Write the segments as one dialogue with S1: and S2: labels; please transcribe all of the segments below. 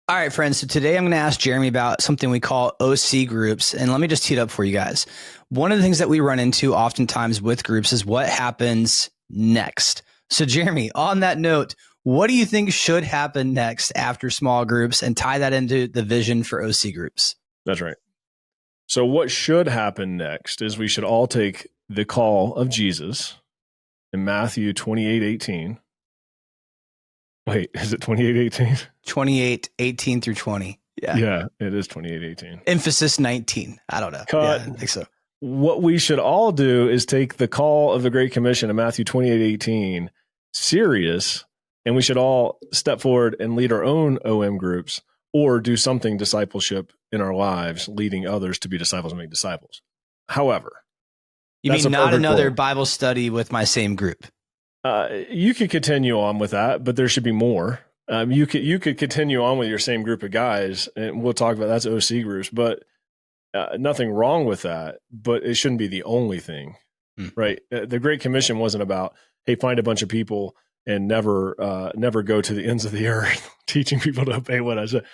S1: All right, friends. So today I'm going to ask Jeremy about something we call OC groups. And let me just tee it up for you guys. One of the things that we run into oftentimes with groups is what happens next. So Jeremy, on that note, what do you think should happen next after small groups, and tie that into the vision for OC groups?
S2: That's right. So what should happen next is we should all take the call of Jesus in Matthew 28:18. Wait, is it 28:18?
S1: 28:18 through 20.
S2: Yeah, it is 28:18.
S1: Emphasis 19. I don't know.
S2: Cut.
S1: Yeah, I think so.
S2: What we should all do is take the call of the Great Commission in Matthew 28:18 serious, and we should all step forward and lead our own OM groups or do something discipleship in our lives, leading others to be disciples and make disciples. However,
S1: you mean not another Bible study with my same group?
S2: You could continue on with that, but there should be more. You could continue on with your same group of guys, and we'll talk about that's OC groups, but nothing wrong with that. But it shouldn't be the only thing, right? The Great Commission wasn't about, hey, find a bunch of people and never go to the ends of the earth, teaching people to obey what I said.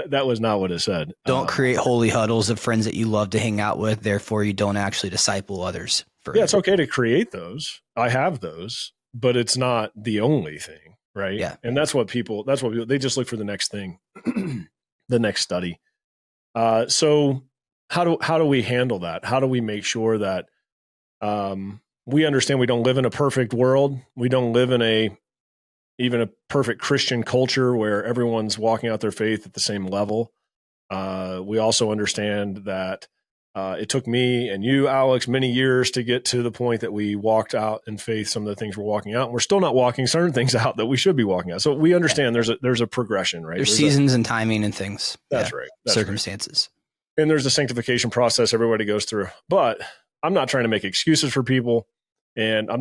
S2: That was not what it said.
S1: Don't create holy huddles of friends that you love to hang out with. Therefore, you don't actually disciple others.
S2: Yeah, it's okay to create those. I have those, but it's not the only thing, right?
S1: Yeah.
S2: And that's what people, they just look for the next thing, the next study. So how do we handle that? How do we make sure that we understand we don't live in a perfect world? We don't live in even a perfect Christian culture where everyone's walking out their faith at the same level. We also understand that it took me and you, Alex, many years to get to the point that we walked out in faith some of the things we're walking out. And we're still not walking certain things out that we should be walking out. So we understand there's a progression, right?
S1: There's seasons and timing and things.
S2: That's right.
S1: Circumstances.
S2: Right. And there's a sanctification process everybody goes through. But I'm not trying to make excuses for people. And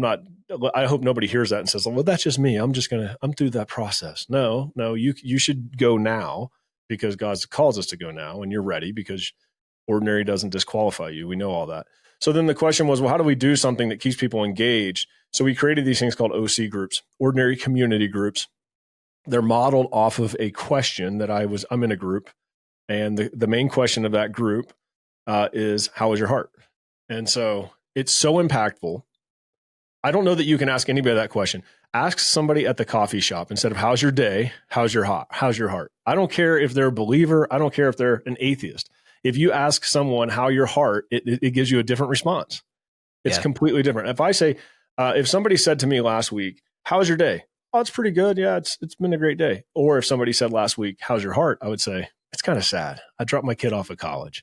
S2: I hope nobody hears that and says, well, that's just me. I'm through that process. No, you should go now because God calls us to go now, and you're ready because ordinary doesn't disqualify you. We know all that. So then the question was, well, how do we do something that keeps people engaged? So we created these things called OC groups, ordinary community groups. They're modeled off of a question that I'm in a group. And the main question of that group is, how is your heart? And so it's so impactful. I don't know that you can ask anybody that question. Ask somebody at the coffee shop instead of how's your day, how's your heart? I don't care if they're a believer. I don't care if they're an atheist. If you ask someone how your heart, it gives you a different response. It's completely different. If I say, if somebody said to me last week, how's your day? Oh, it's pretty good. Yeah, it's been a great day. Or if somebody said last week, how's your heart? I would say, it's kind of sad. I dropped my kid off at college.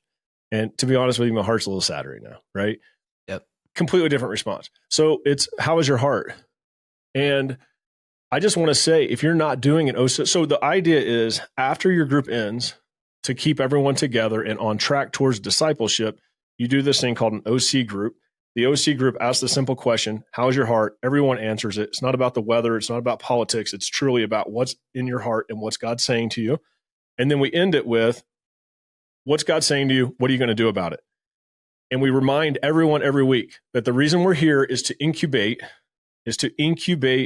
S2: And to be honest with you, my heart's a little sad right now, right?
S1: Yep.
S2: Completely different response. So it's, how is your heart? And I just want to say, if you're not doing it, so the idea is after your group ends, to keep everyone together and on track towards discipleship, you do this thing called an OC group. The OC group asks the simple question, how's your heart? Everyone answers it. It's not about the weather. It's not about politics. It's truly about what's in your heart and what's God saying to you. And then we end it with, what's God saying to you? What are you going to do about it? And we remind everyone every week that the reason we're here is to incubate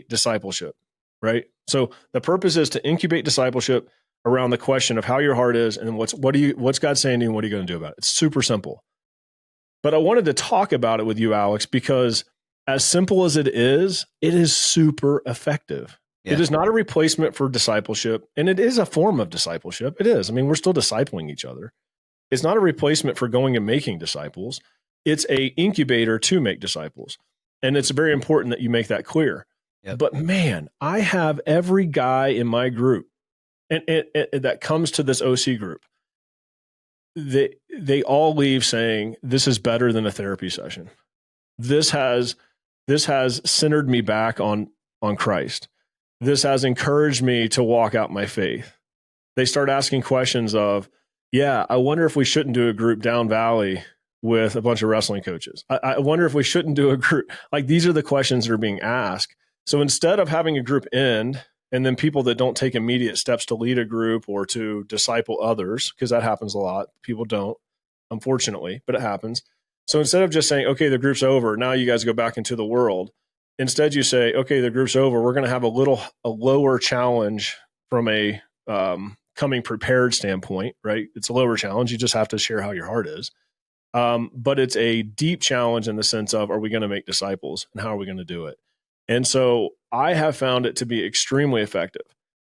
S2: discipleship, right? So the purpose is to incubate discipleship around the question of how your heart is and what's God saying to you and what are you going to do about it? It's super simple. But I wanted to talk about it with you, Alex, because as simple as it is super effective. Yeah. It is not a replacement for discipleship, and it is a form of discipleship. It is. I mean, we're still discipling each other. It's not a replacement for going and making disciples. It's a incubator to make disciples. And it's very important that you make that clear. Yep. But man, I have every guy in my group and that comes to this OC group. They all leave saying, this is better than a therapy session. This has centered me back on Christ. This has encouraged me to walk out my faith. They start asking questions of, yeah, I wonder if we shouldn't do a group down valley with a bunch of wrestling coaches. I wonder if we shouldn't do a group. Like, these are the questions that are being asked. So instead of having a group end and then people that don't take immediate steps to lead a group or to disciple others, because that happens a lot. People don't, unfortunately, but it happens. So instead of just saying, okay, the group's over, now you guys go back into the world. Instead, you say, okay, the group's over. We're going to have a lower challenge from a coming prepared standpoint, right? It's a lower challenge. You just have to share how your heart is. But it's a deep challenge in the sense of, are we going to make disciples and how are we going to do it? And so I have found it to be extremely effective.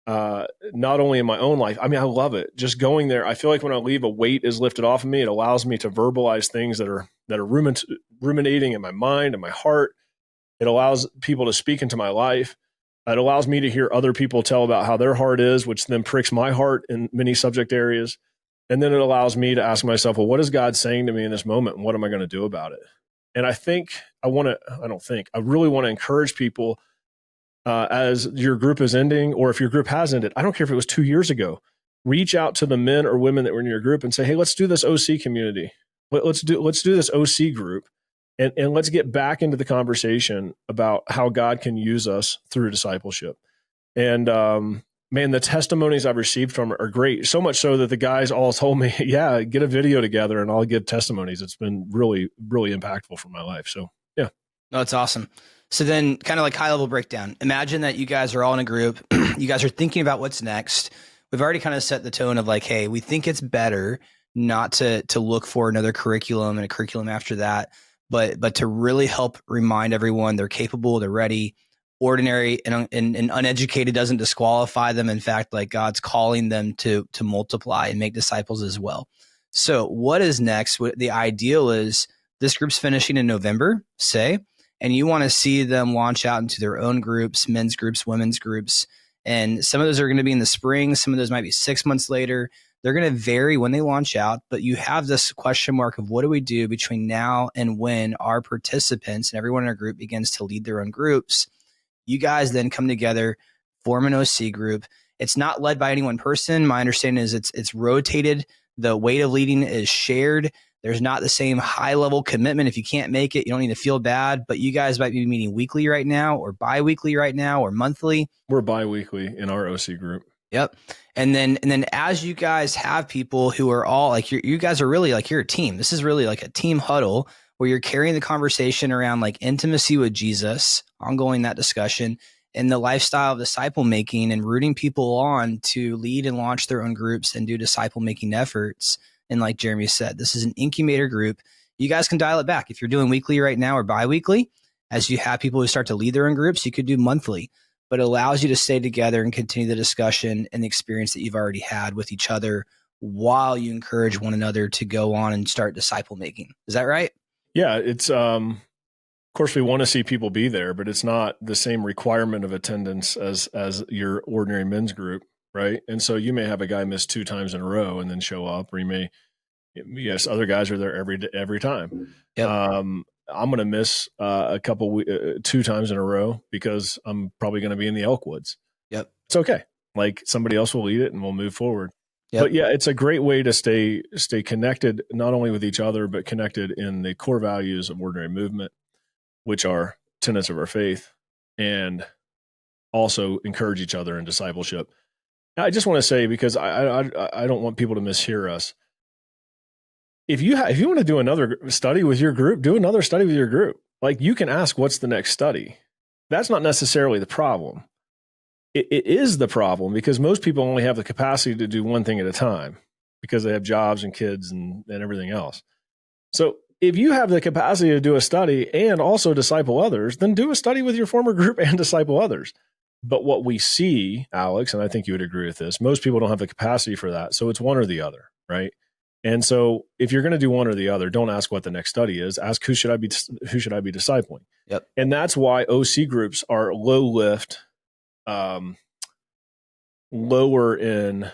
S2: Not only in my own life, I mean, I love it. Just going there, I feel like when I leave, a weight is lifted off of me. It allows me to verbalize things that are ruminating in my mind and my heart. It allows people to speak into my life. It allows me to hear other people tell about how their heart is, which then pricks my heart in many subject areas. And then it allows me to ask myself, well, what is God saying to me in this moment? And what am I going to do about it? And I really want to encourage people as your group is ending, or if your group has ended, I don't care if it was 2 years ago, reach out to the men or women that were in your group and say, hey, let's do this OC community. Let's do this OC group. And let's get back into the conversation about how God can use us through discipleship. And man, the testimonies I've received from it are great. So much so that the guys all told me, yeah, get a video together and I'll give testimonies. It's been really, really impactful for my life. So, yeah.
S1: No, it's awesome. So then kind of like high level breakdown, imagine that you guys are all in a group. You guys are thinking about what's next. We've already kind of set the tone of like, hey, we think it's better not to look for another curriculum and a curriculum after that, but to really help remind everyone they're capable, they're ready. Ordinary and uneducated doesn't disqualify them. In fact, like God's calling them to multiply and make disciples as well. So what is next? The ideal is this group's finishing in November, say, and you want to see them launch out into their own groups, men's groups, women's groups. And some of those are going to be in the spring. Some of those might be 6 months later. They're going to vary when they launch out, but you have this question mark of what do we do between now and when our participants and everyone in our group begins to lead their own groups. You guys then come together, form an OC group. It's not led by any one person. My understanding is it's rotated. The weight of leading is shared. There's not the same high level commitment. If you can't make it, you don't need to feel bad, but you guys might be meeting weekly right now or bi-weekly right now or monthly.
S2: We're bi-weekly in our OC group.
S1: Yep. And then as you guys have people who are all like, you guys are really like, you're a team. This is really like a team huddle where you're carrying the conversation around like intimacy with Jesus, ongoing that discussion, and the lifestyle of disciple making and rooting people on to lead and launch their own groups and do disciple making efforts. And like Jeremy said, this is an incubator group. You guys can dial it back. If you're doing weekly right now or bi-weekly, as you have people who start to lead their own groups, you could do monthly, but it allows you to stay together and continue the discussion and the experience that you've already had with each other while you encourage one another to go on and start disciple making. Is that right?
S2: Yeah, it's of course we want to see people be there, but it's not the same requirement of attendance as your ordinary men's group, right? And so you may have a guy miss 2 times in a row and then show up, or you may, yes, other guys are there every time.
S1: Yep.
S2: I'm going to miss a couple 2 times in a row because I'm probably going to be in the Elkwoods.
S1: Yep.
S2: It's okay. Like somebody else will lead it and we'll move forward.
S1: Yep.
S2: But yeah, it's a great way to stay connected, not only with each other, but connected in the core values of ordinary movement, which are tenets of our faith, and also encourage each other in discipleship. Now, I just want to say, because I don't want people to mishear us. If you want to do another study with your group, do another study with your group. Like, you can ask, what's the next study? That's not necessarily the problem. It is the problem because most people only have the capacity to do one thing at a time because they have jobs and kids and everything else. So if you have the capacity to do a study and also disciple others, then do a study with your former group and disciple others. But what we see, Alex, and I think you would agree with this, most people don't have the capacity for that. So it's one or the other, right? And so if you're going to do one or the other, don't ask what the next study is. Ask who should I be discipling?
S1: Yep.
S2: And that's why OC groups are low lift, lower in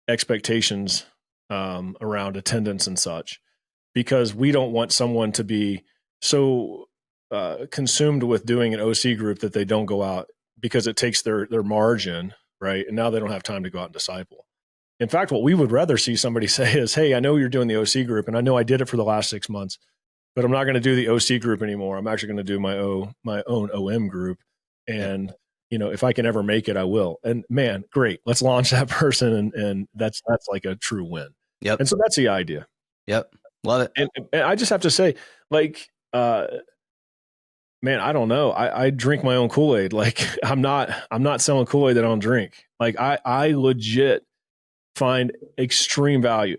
S2: expectations around attendance and such, because we don't want someone to be so consumed with doing an OC group that they don't go out, because it takes their margin, right? And now they don't have time to go out and disciple. In fact, what we would rather see somebody say is, hey, I know you're doing the OC group, and I know I did it for the last 6 months, but I'm not going to do the OC group anymore. I'm actually going to do my own OM group. And if I can ever make it, I will. And man, great. Let's launch that person. And that's like a true win.
S1: Yep.
S2: And so that's the idea.
S1: Yep. Love it.
S2: And I just have to say, like, man, I don't know. I drink my own Kool-Aid. Like, I'm not selling Kool-Aid that I don't drink. Like, I legit find extreme value.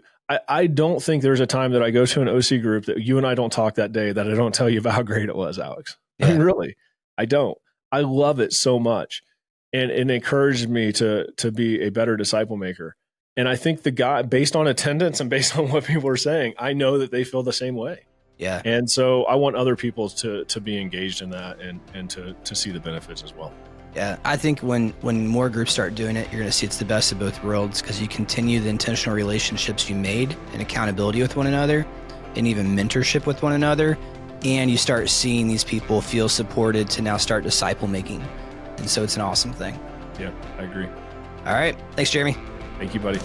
S2: I don't think there's a time that I go to an OC group that you and I don't talk that day that I don't tell you about how great it was, Alex.
S1: Yeah.
S2: I mean, really, I don't. I love it so much. And it encouraged me to be a better disciple maker. And I think the guy, based on attendance and based on what people are saying, I know that they feel the same way.
S1: Yeah.
S2: And so I want other people to be engaged in that and to see the benefits as well.
S1: Yeah, I think when more groups start doing it, you're going to see it's the best of both worlds, because you continue the intentional relationships you made and accountability with one another and even mentorship with one another. And you start seeing these people feel supported to now start disciple making. And so it's an awesome thing.
S2: Yeah, I agree.
S1: All right. Thanks, Jeremy.
S2: Thank you, buddy.